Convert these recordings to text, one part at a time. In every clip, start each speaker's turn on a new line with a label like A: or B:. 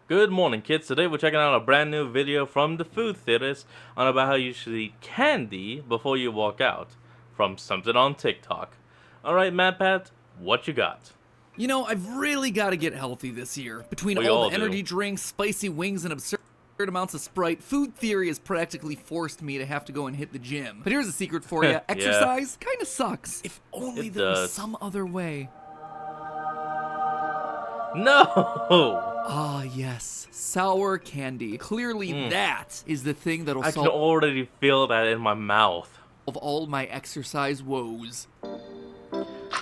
A: Good morning, kids. Today we're checking out a brand new video from the food theaters on about how you should eat candy before you walk out from something on TikTok. Alright, MadPat, what you got?
B: You know, I've really got to get healthy this year. Between
A: We
B: all
A: all
B: the
A: do.
B: energy drinks, spicy wings, and absurd amounts of Sprite, food theory has practically forced me to have to go and hit the gym. But here's a secret for you. Exercise kinda sucks. If only
A: It
B: there was
A: does.
B: some other way.
A: No!
B: Ah, yes. Sour candy. Clearly that is the thing that'll
A: I can
B: solve
A: already feel that in my mouth.
B: all my exercise woes.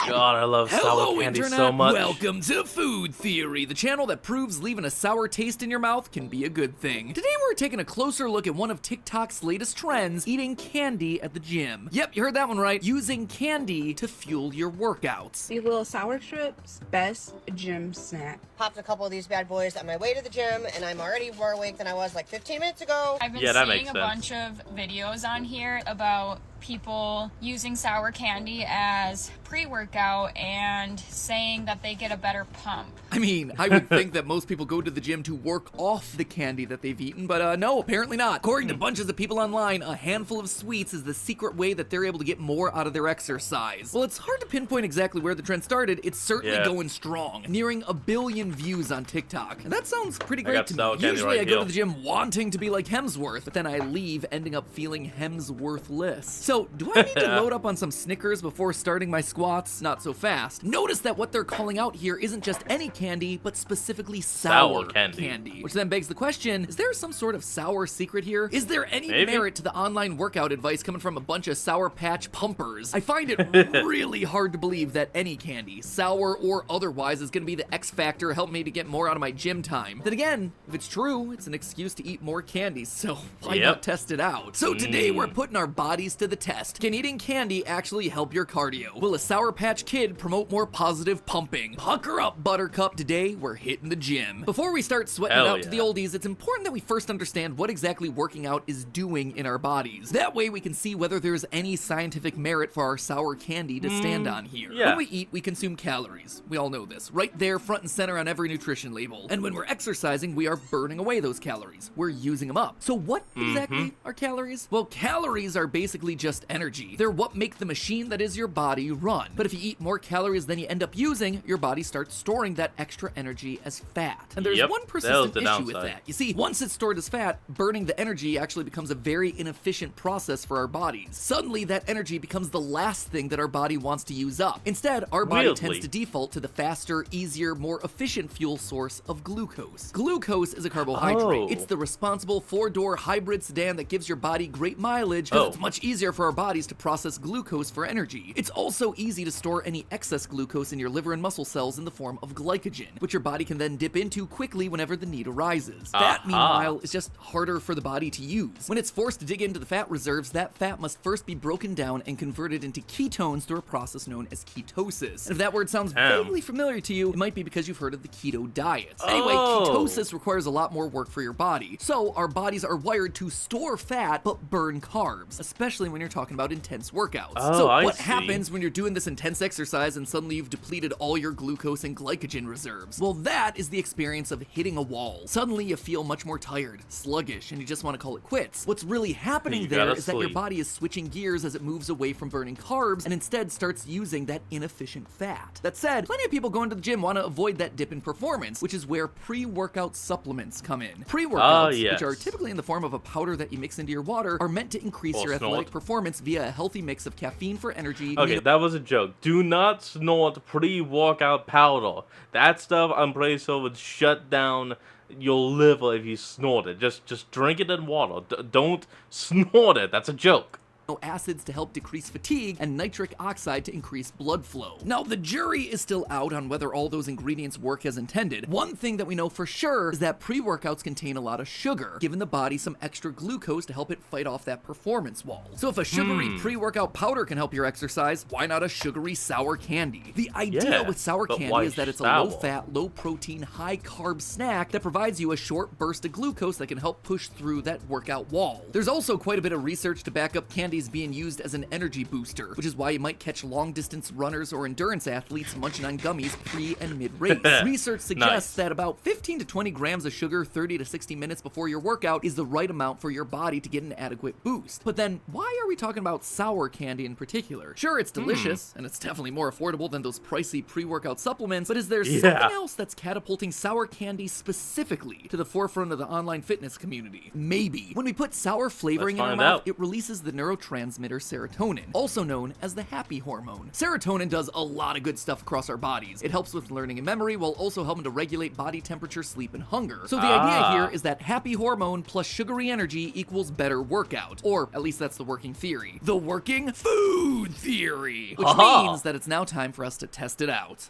A: God, I love
B: Hello,
A: sour candy
B: Internet.
A: so much.
B: Welcome to Food Theory, the channel that proves leaving a sour taste in your mouth can be a good thing. Today we're taking a closer look at one of TikTok's latest trends, eating candy at the gym. Yep, you heard that one right. Using candy to fuel your workouts.
C: These little sour strips, best gym snack.
D: Popped a couple of these bad boys on my way to the gym, and I'm already more awake than I was like 15 minutes ago.
E: I've been
A: Yeah, that
E: seeing
A: makes
E: a
A: sense.
E: bunch of videos on here about people using sour candy as pre-workout and saying that they get a better pump.
B: I mean, I would think that most people go to the gym to work off the candy that they've eaten, but no, apparently not. According to bunches of people online, a handful of sweets is the secret way that they're able to get more out of their exercise. Well, it's hard to pinpoint exactly where the trend started. It's certainly
A: Yeah.
B: going strong, nearing 1 billion views on TikTok. And that sounds pretty great
A: got
B: to
A: sour
B: me.
A: candy
B: Usually
A: right
B: I go to
A: here.
B: the gym wanting to be like Hemsworth, but then I leave ending up feeling Hemsworthless. So, do I need to load up on some Snickers before starting my squats? Not so fast. Notice that what they're calling out here isn't just any candy, but specifically sour
A: candy.
B: Which then begs the question, is there some sort of sour secret here? Is there any
A: Maybe.
B: merit to the online workout advice coming from a bunch of Sour Patch pumpers? I find it really hard to believe that any candy, sour or otherwise, is gonna be the X factor help me to get more out of my gym time. Then again, if it's true, it's an excuse to eat more candy, so why
A: Yep.
B: not test it out? So today we're
A: Mm.
B: putting our bodies to the test. Can eating candy actually help your cardio? Will a Sour Patch Kid promote more positive pumping? Pucker up, Buttercup. Today we're hitting the gym. Before we start sweating it
A: Hell
B: out to the
A: yeah.
B: oldies, it's important that we first understand what exactly working out is doing in our bodies. That way we can see whether there's any scientific merit for our sour candy to stand on here.
A: yeah.
B: When we eat, we consume calories. We all know this. Right there, front and center on every nutrition label. And when we're exercising, we are burning away those calories. We're using them up. So what exactly are calories? Well, calories are basically just energy. They're what make the machine that is your body run. But if you eat more calories than you end up using, your body starts storing that extra energy as fat. And there's
A: Yep,
B: one
A: that was
B: persistent
A: the
B: issue with
A: downside.
B: that. You see, once it's stored as fat, burning the energy actually becomes a very inefficient process for our bodies. Suddenly, that energy becomes the last thing that our body wants to use up. Instead, our body
A: Weirdly.
B: tends to default to the faster, easier, more efficient fuel source of glucose. Glucose is a carbohydrate.
A: Oh.
B: It's the responsible four-door hybrid sedan that gives your body great mileage because
A: Oh.
B: it's much easier for our bodies to process glucose for energy. It's also easy to store any excess glucose in your liver and muscle cells in the form of glycogen, which your body can then dip into quickly whenever the need arises. Fat,
A: Aha.
B: meanwhile, is just harder for the body to use. When it's forced to dig into the fat reserves, that fat must first be broken down and converted into ketones through a process known as ketosis. And if that word sounds
A: Damn.
B: vaguely familiar to you, it might be because you've heard of the keto diet. Anyway,
A: Oh.
B: ketosis requires a lot more work for your body. So our bodies are wired to store fat but burn carbs, especially when you're talking about intense workouts.
A: Oh,
B: so
A: I
B: what
A: see.
B: happens when you're doing this intense exercise and suddenly you've depleted all your glucose and glycogen reserves? Well, that is the experience of hitting a wall. Suddenly you feel much more tired, sluggish, and you just want to call it quits. What's really happening
A: You
B: there
A: gotta
B: is that your
A: sleep.
B: body is switching gears as it moves away from burning carbs and instead starts using that inefficient fat. That said, plenty of people going to the gym want to avoid that dip in performance, which is where pre-workout supplements come in. Pre-workouts,
A: yes.
B: which are typically in the form of a powder that you mix into your water, are meant to increase
A: Or
B: your athletic
A: snort.
B: performance via a healthy mix of caffeine for energy.
A: Okay, that was a joke. Do not snort pre-workout powder. That stuff, I'm pretty sure, would shut down your liver if you snort it. Just drink it in water. Don't snort it. That's a joke.
B: Acids to help decrease fatigue, and nitric oxide to increase blood flow. Now, the jury is still out on whether all those ingredients work as intended. One thing that we know for sure is that pre-workouts contain a lot of sugar, giving the body some extra glucose to help it fight off that performance wall. So if a sugary pre-workout powder can help your exercise, why not a sugary sour candy? The idea
A: Yeah,
B: with sour
A: but
B: candy
A: why
B: is that it's a
A: sour?
B: low-fat, low-protein, high-carb snack that provides you a short burst of glucose that can help push through that workout wall. There's also quite a bit of research to back up candy candy is being used as an energy booster, which is why you might catch long-distance runners or endurance athletes munching on gummies pre- and mid-race. Research suggests that about 15 to 20 grams of sugar 30 to 60 minutes before your workout is the right amount for your body to get an adequate boost. But then, why are we talking about sour candy in particular? Sure, it's delicious, and it's definitely more affordable than those pricey pre-workout supplements, but is there something else that's catapulting sour candy specifically to the forefront of the online fitness community? Maybe. When we put sour flavoring in our mouth, it releases the neurotransmitter serotonin, also known as the happy hormone. Serotonin does a lot of good stuff across our bodies. It helps with learning and memory while also helping to regulate body temperature, sleep, and hunger. So the idea here is that happy hormone plus sugary energy equals better workout, or at least that's the working theory. The working food theory, which means that it's now time for us to test it out.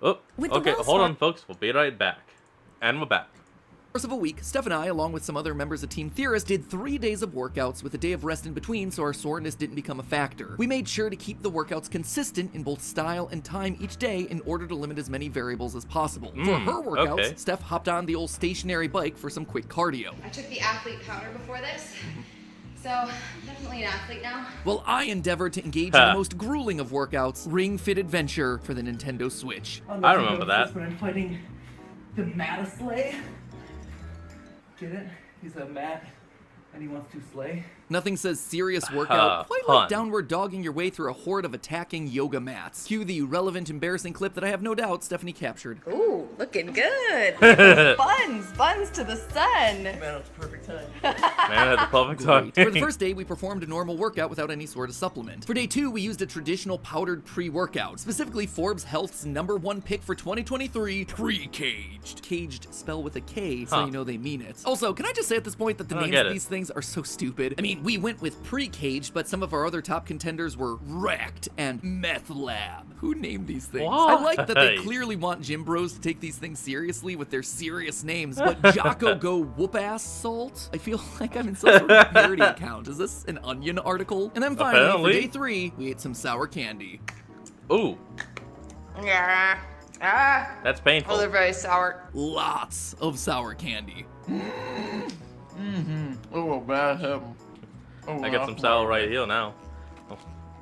A: Oh, okay, hold on, folks. We'll be right back. And we're back.
B: Course of a week, Steph and I, along with some other members of Team Theorist, did 3 days of workouts with a day of rest in between so our soreness didn't become a factor. We made sure to keep the workouts consistent in both style and time each day in order to limit as many variables as possible. For her workouts, Steph hopped on the old stationary bike for some quick cardio.
F: I took the athlete powder before this, so I'm definitely an athlete now.
B: Well, I endeavored to engage in the most grueling of workouts, Ring Fit Adventure for the Nintendo Switch.
A: I remember that.
G: When I'm fighting the Mataslay. Get it? He's a Matt, and he wants to slay.
B: Nothing says serious workout quite like downward dogging your way through a horde of attacking yoga mats. Cue the relevant, embarrassing clip that I have no doubt Stephanie captured.
H: Ooh, looking good. buns to the sun.
G: Man, it's perfect time.
A: Man, at the perfect time.
B: For the first day, we performed a normal workout without any sort of supplement. For day 2, we used a traditional powdered pre-workout, specifically Forbes Health's #1 pick for 2023, Pre-Caged. Caged spell with a K, so you know they mean it. Also, can I just say at this point that the names of these things are so stupid? I mean, we went with Pre-Caged, but some of our other top contenders were Wrecked and Meth Lab. Who named these things? I like that they clearly want gym bros to take these things seriously with their serious names, but Jocko Go Whoop-Ass Salt? I feel like I'm in some sort of parody account. Is this an Onion article? And then finally, for day 3, we ate some sour candy.
A: Ooh.
H: Yeah.
A: That's painful.
H: Oh, they're very sour.
B: Lots of sour candy.
G: Oh, bad heaven. Oh,
A: I got some sour right here now. Oh,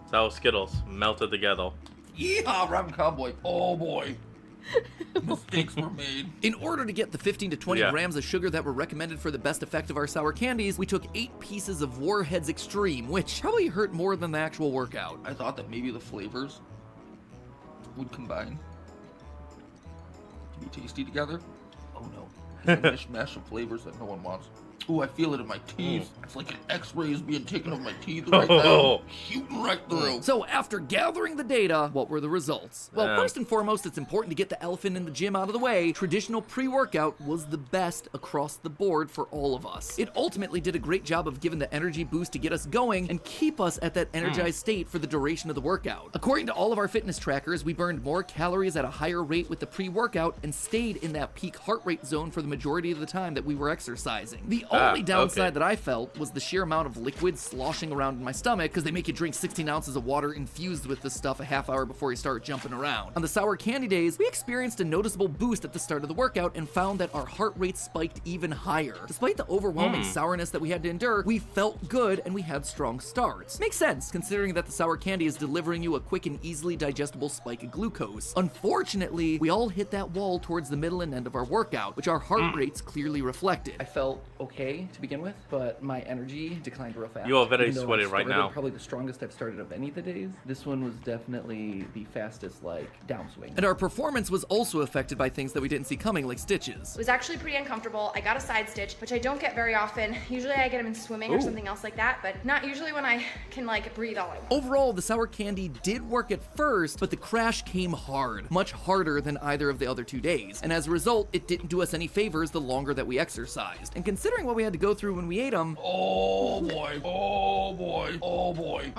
A: sour Skittles melted together.
G: Yeehaw, Robin Cowboy. Oh boy. Mistakes were made.
B: In order to get the 15 to 20 grams of sugar that were recommended for the best effect of our sour candies, we took 8 pieces of Warheads Extreme, which probably hurt more than the actual workout.
G: I thought that maybe the flavors would combine to be tasty together. Oh no. It's a mishmash of flavors that no one wants. Ooh, I feel it in my teeth. It's like an X-ray is being taken of my teeth right now. Shooting right through.
B: So after gathering the data, what were the results? Well, first and foremost, it's important to get the elephant in the gym out of the way. Traditional pre-workout was the best across the board for all of us. It ultimately did a great job of giving the energy boost to get us going and keep us at that energized state for the duration of the workout. According to all of our fitness trackers, we burned more calories at a higher rate with the pre-workout and stayed in that peak heart rate zone for the majority of the time that we were exercising. The only downside that I felt was the sheer amount of liquid sloshing around in my stomach, because they make you drink 16 ounces of water infused with this stuff a half hour before you start jumping around. On the sour candy days, we experienced a noticeable boost at the start of the workout and found that our heart rate spiked even higher. Despite the overwhelming sourness that we had to endure, we felt good and we had strong starts. Makes sense, considering that the sour candy is delivering you a quick and easily digestible spike of glucose. Unfortunately, we all hit that wall towards the middle and end of our workout, which our heart rates clearly reflected.
I: I felt okay to begin with, but my energy declined real fast.
A: You are very sweaty right now.
I: Probably the strongest I've started of any of the days. This one was definitely the fastest, like, downswing.
B: And our performance was also affected by things that we didn't see coming, like stitches.
F: It was actually pretty uncomfortable. I got a side stitch, which I don't get very often. Usually I get them in swimming or something else like that, but not usually when I can, like, breathe all I want.
B: Overall, the sour candy did work at first, but the crash came hard. Much harder than either of the other 2 days. And as a result, it didn't do us any favors the longer that we exercised. And considering what we had to go through when we ate them,
G: oh boy, oh boy, oh boy.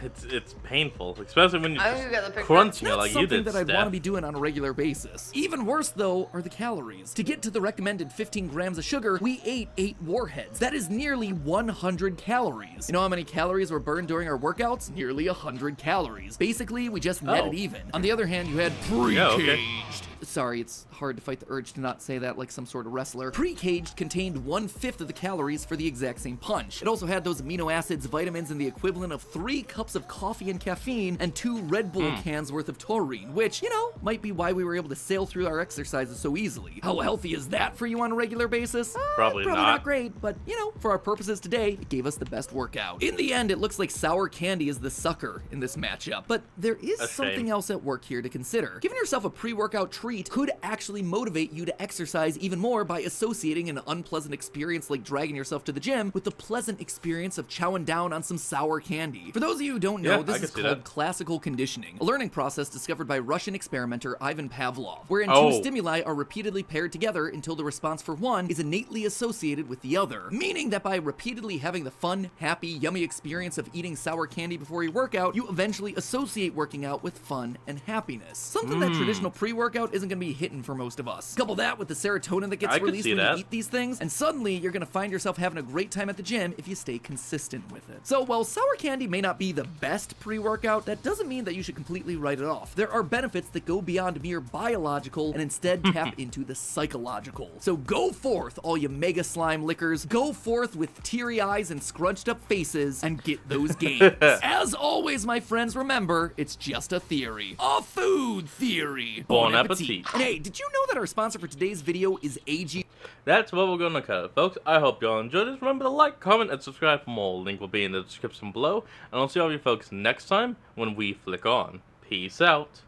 A: It's painful, especially when you're
H: I think you got the picture.
A: crunching it
B: not
A: like you
B: something
A: did,
B: that I'd want to
A: Steph.
B: be doing on a regular basis. Even worse, though, are the calories. To get to the recommended 15 grams of sugar, we ate 8 Warheads. That is nearly 100 calories. You know how many calories were burned during our workouts? Nearly 100 calories. Basically, we just netted even. On the other hand, you had Pre-Caged. Sorry, it's hard to fight the urge to not say that like some sort of wrestler. Pre-caged contained 1/5 of the calories for the exact same punch. It also had those amino acids, vitamins, and the equivalent of 3 cups of coffee and caffeine and 2 Red Bull cans worth of taurine, which, you know, might be why we were able to sail through our exercises so easily. How healthy is that for you on a regular basis?
A: Probably
B: not
A: not.
B: great, but, you know, for our purposes today, it gave us the best workout. In the end, it looks like sour candy is the sucker in this matchup, but there is
A: A
B: something
A: shame.
B: else at work here to consider. Giving yourself a pre-workout treat could actually motivate you to exercise even more by associating an unpleasant experience like dragging yourself to the gym with the pleasant experience of chowing down on some sour candy. For those of you who don't know,
A: Yeah, I
B: this
A: can
B: is
A: see
B: called
A: that.
B: classical conditioning, a learning process discovered by Russian experimenter Ivan Pavlov, wherein
A: Oh.
B: two stimuli are repeatedly paired together until the response for one is innately associated with the other, meaning that by repeatedly having the fun, happy, yummy experience of eating sour candy before you work out, you eventually associate working out with fun and happiness. Something that traditional pre-workout isn't going to be hitting for most of us. Couple that with the serotonin that gets
A: I could
B: released
A: see
B: when
A: that.
B: you eat these things, and suddenly you're going to find yourself having a great time at the gym if you stay consistent with it. So while sour candy may not be the best pre-workout, that doesn't mean that you should completely write it off. There are benefits that go beyond mere biological and instead tap into the psychological. So go forth, all you mega slime lickers. Go forth with teary eyes and scrunched up faces and get those gains. As always, my friends, remember, it's just a theory. A food theory.
A: Bon appetit.
B: And hey, did you know that our sponsor for today's video is AG?
A: That's what we're gonna cut, folks. I hope y'all enjoyed this. Remember to like, comment, and subscribe for more. Link will be in the description below. And I'll see all of you folks next time when we flick on. Peace out.